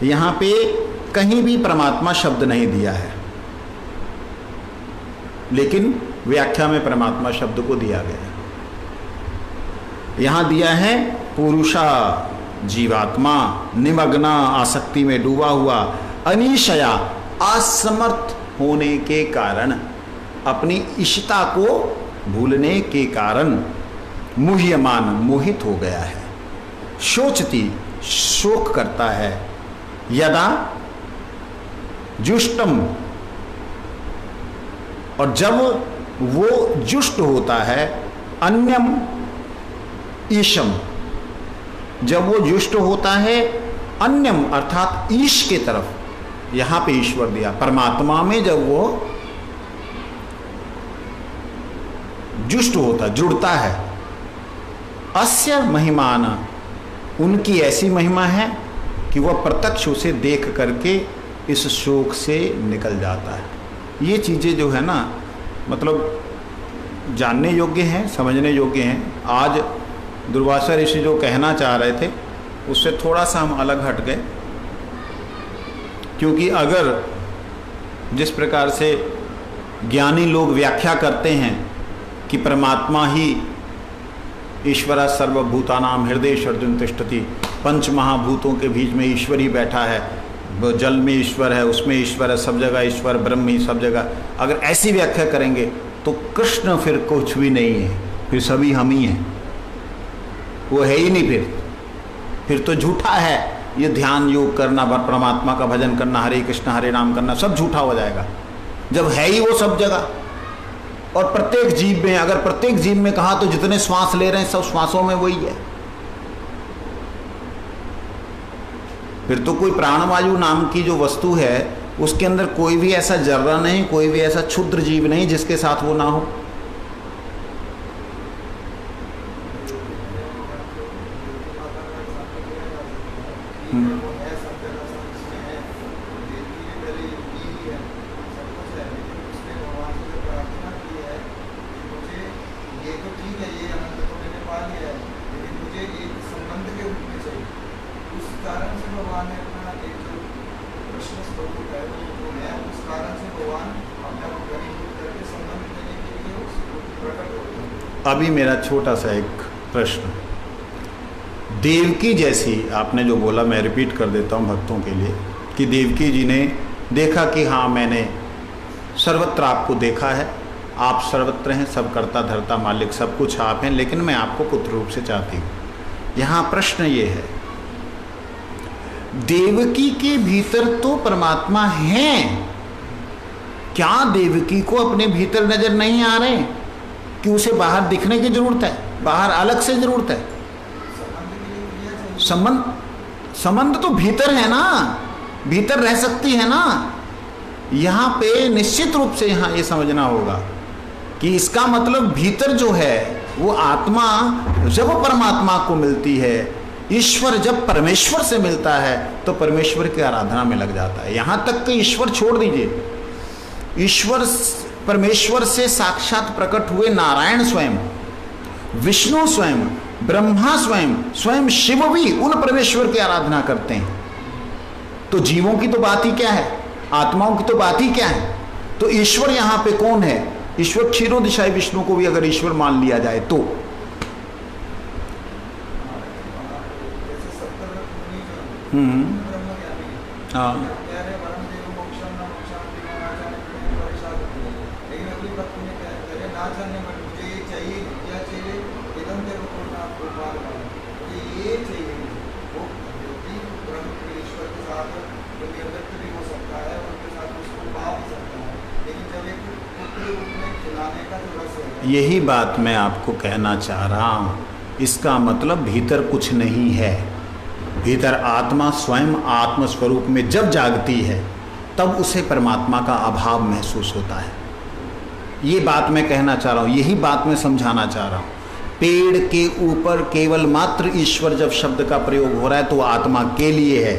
यहाँ पे कहीं भी परमात्मा शब्द नहीं दिया है, लेकिन व्याख्या में परमात्मा शब्द को दिया गया। यहाँ दिया है पुरुषा जीवात्मा, निमग्ना आसक्ति में डूबा हुआ, अनिशया असमर्थ होने के कारण, अपनी इष्टता को भूलने के कारण, मुह्यमान मोहित हो गया है, शोचती शोक करता है, यदा जुष्टम और जब वो जुष्ट होता है, अन्यम ईशम जब वो जुष्ट होता है, अन्यम अर्थात ईश के तरफ, यहां पे ईश्वर दिया, परमात्मा में जब वो जुष्ट होता जुड़ता है, अस्य महिमान उनकी ऐसी महिमा है कि वह प्रत्यक्ष उसे देख करके इस शोक से निकल जाता है। ये चीज़ें जो है ना, मतलब जानने योग्य हैं, समझने योग्य हैं। आज दुर्वासा ऋषि जो कहना चाह रहे थे उससे थोड़ा सा हम अलग हट गए, क्योंकि अगर जिस प्रकार से ज्ञानी लोग व्याख्या करते हैं कि परमात्मा ही ईश्वरा सर्वभूतानाम हृदय अर्जुन तिष्ठति, पंच महाभूतों के बीच में ईश्वर ही बैठा है, जल में ईश्वर है, उसमें ईश्वर है, सब जगह ईश्वर, ब्रह्म ही सब जगह, अगर ऐसी व्याख्या करेंगे तो कृष्ण फिर कुछ भी नहीं है, फिर सभी हम ही हैं, वो है ही नहीं, फिर तो झूठा है। ये ध्यान योग करना, परमात्मा का भजन करना, हरे कृष्ण हरे नाम करना, सब झूठा हो जाएगा जब है ही वो सब जगह। और प्रत्येक जीव में, अगर प्रत्येक जीव में कहा तो जितने श्वास ले रहे हैं सब श्वासों में वही है। फिर तो कोई प्राणवायु नाम की जो वस्तु है उसके अंदर कोई भी ऐसा जर्रा नहीं, कोई भी ऐसा क्षुद्र जीव नहीं जिसके साथ वो ना हो। अभी मेरा छोटा सा एक प्रश्न, देवकी जैसी आपने जो बोला, मैं रिपीट कर देता हूँ भक्तों के लिए, कि देवकी जी ने देखा कि हाँ मैंने सर्वत्र आपको देखा है, आप सर्वत्र हैं, सब कर्ता धर्ता मालिक सब कुछ आप हैं, लेकिन मैं आपको पुत्र रूप से चाहती हूँ। यहाँ प्रश्न ये है, देवकी के भीतर तो परमात्मा है, क्या देवकी को अपने भीतर नजर नहीं आ रहे कि उसे बाहर दिखने की जरूरत है, बाहर अलग से जरूरत है? संबंध तो भीतर है ना, भीतर रह सकती है ना। यहाँ पे निश्चित रूप से यहाँ ये समझना होगा कि इसका मतलब भीतर जो है वो आत्मा जब परमात्मा को मिलती है, ईश्वर जब परमेश्वर से मिलता है तो परमेश्वर की आराधना में लग जाता है। यहाँ तक कि ईश्वर छोड़ दीजिए, ईश्वर परमेश्वर से साक्षात प्रकट हुए नारायण स्वयं, विष्णु स्वयं, ब्रह्मा स्वयं, स्वयं शिव भी उन परमेश्वर की आराधना करते हैं। तो जीवों की तो बात ही क्या है, आत्माओं की तो बात ही क्या है। तो ईश्वर यहां पे कौन है? ईश्वर क्षीरोदिशाई विष्णु को भी अगर ईश्वर मान लिया जाए तो हाँ यही बात मैं आपको कहना चाह रहा हूँ। इसका मतलब भीतर कुछ नहीं है, भीतर आत्मा स्वयं आत्मस्वरूप में जब जागती है तब उसे परमात्मा का अभाव महसूस होता है। ये बात मैं कहना चाह रहा हूँ, यही बात मैं समझाना चाह रहा हूँ। पेड़ के ऊपर केवल मात्र ईश्वर जब शब्द का प्रयोग हो रहा है तो आत्मा के लिए है।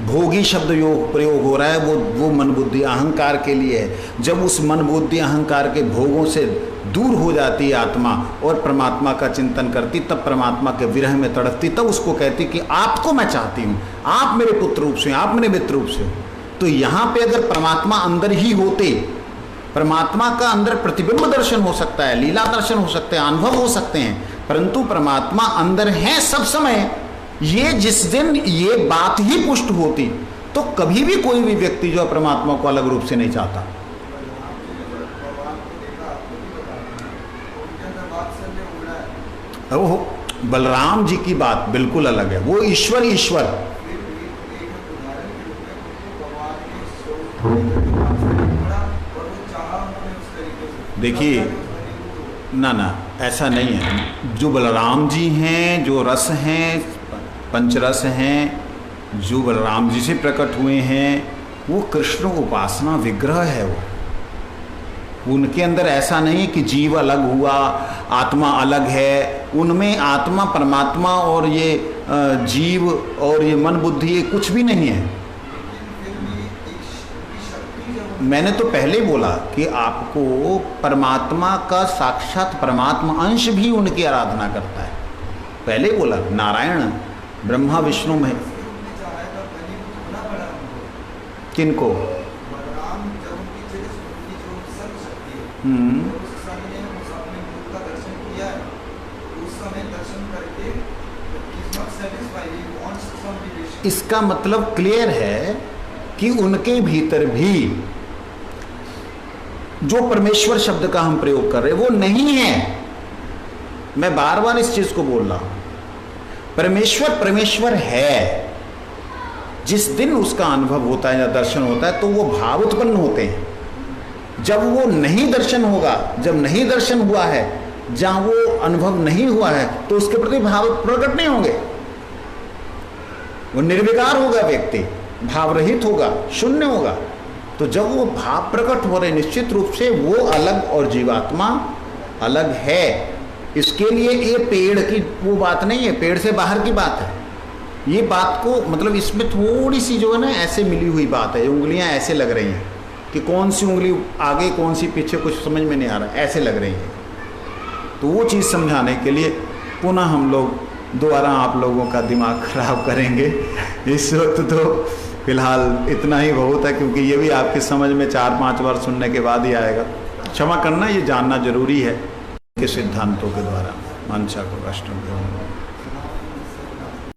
भोगी शब्द योग प्रयोग हो रहा है वो मन बुद्धि अहंकार के लिए है। जब उस मन बुद्धि अहंकार के भोगों से दूर हो जाती है आत्मा और परमात्मा का चिंतन करती, तब परमात्मा के विरह में तड़पती, तब उसको कहती कि आपको मैं चाहती हूँ, आप मेरे पुत्र रूप से, आप मेरे मित्र रूप से। तो यहाँ पे अगर परमात्मा अंदर ही होते, परमात्मा का अंदर प्रतिबिंब दर्शन हो सकता है, लीला दर्शन हो सकते हैं, अनुभव हो सकते हैं, परंतु परमात्मा अंदर है सब समय। ये जिस दिन ये बात ही पुष्ट होती तो कभी भी कोई भी व्यक्ति जो परमात्मा को अलग रूप से नहीं चाहता। ओहो, बलराम जी की बात बिल्कुल अलग है, वो ईश्वर ईश्वर। देखिए ना ऐसा नहीं है। जो बलराम जी हैं, जो रस हैं, पंचरस हैं, जो बलराम जी से प्रकट हुए हैं, वो कृष्ण उपासना विग्रह है। वो उनके अंदर ऐसा नहीं कि जीव अलग हुआ, आत्मा अलग है। उनमें आत्मा परमात्मा और ये जीव और ये मन बुद्धि ये कुछ भी नहीं है। मैंने तो पहले बोला कि आपको परमात्मा का साक्षात परमात्मा अंश भी उनकी आराधना करता है। पहले बोला नारायण ब्रह्मा विष्णु में किनको इसका मतलब क्लियर है कि उनके भीतर भी जो परमेश्वर शब्द का हम प्रयोग कर रहे हैं वो नहीं है। मैं बार बार इस चीज को बोल रहा हूं, परमेश्वर है। जिस दिन उसका अनुभव होता है या दर्शन होता है तो वो भाव उत्पन्न होते हैं। जब वो नहीं दर्शन होगा, जब नहीं दर्शन हुआ है, जहां वो अनुभव नहीं हुआ है, तो उसके प्रति भाव प्रकट नहीं होंगे। वो निर्विकार होगा, व्यक्ति भाव रहित होगा, शून्य होगा। तो जब वो भाव प्रकट हो रहे, निश्चित रूप से वो अलग और जीवात्मा अलग है। इसके लिए ये पेड़ की वो बात नहीं है, पेड़ से बाहर की बात है। ये बात को मतलब इसमें थोड़ी सी जो है ना ऐसे मिली हुई बात है। उंगलियां ऐसे लग रही हैं कि कौन सी उंगली आगे कौन सी पीछे, कुछ समझ में नहीं आ रहा, ऐसे लग रही है। तो वो चीज़ समझाने के लिए पुनः हम लोग दोबारा आप लोगों का दिमाग खराब करेंगे। इस वक्त तो फिलहाल इतना ही बहुत है, क्योंकि ये भी आपकी समझ में 4-5 बार सुनने के बाद ही आएगा। क्षमा करना, ये जानना जरूरी है के सिद्धांतों के द्वारा। मंशा को राष्ट्र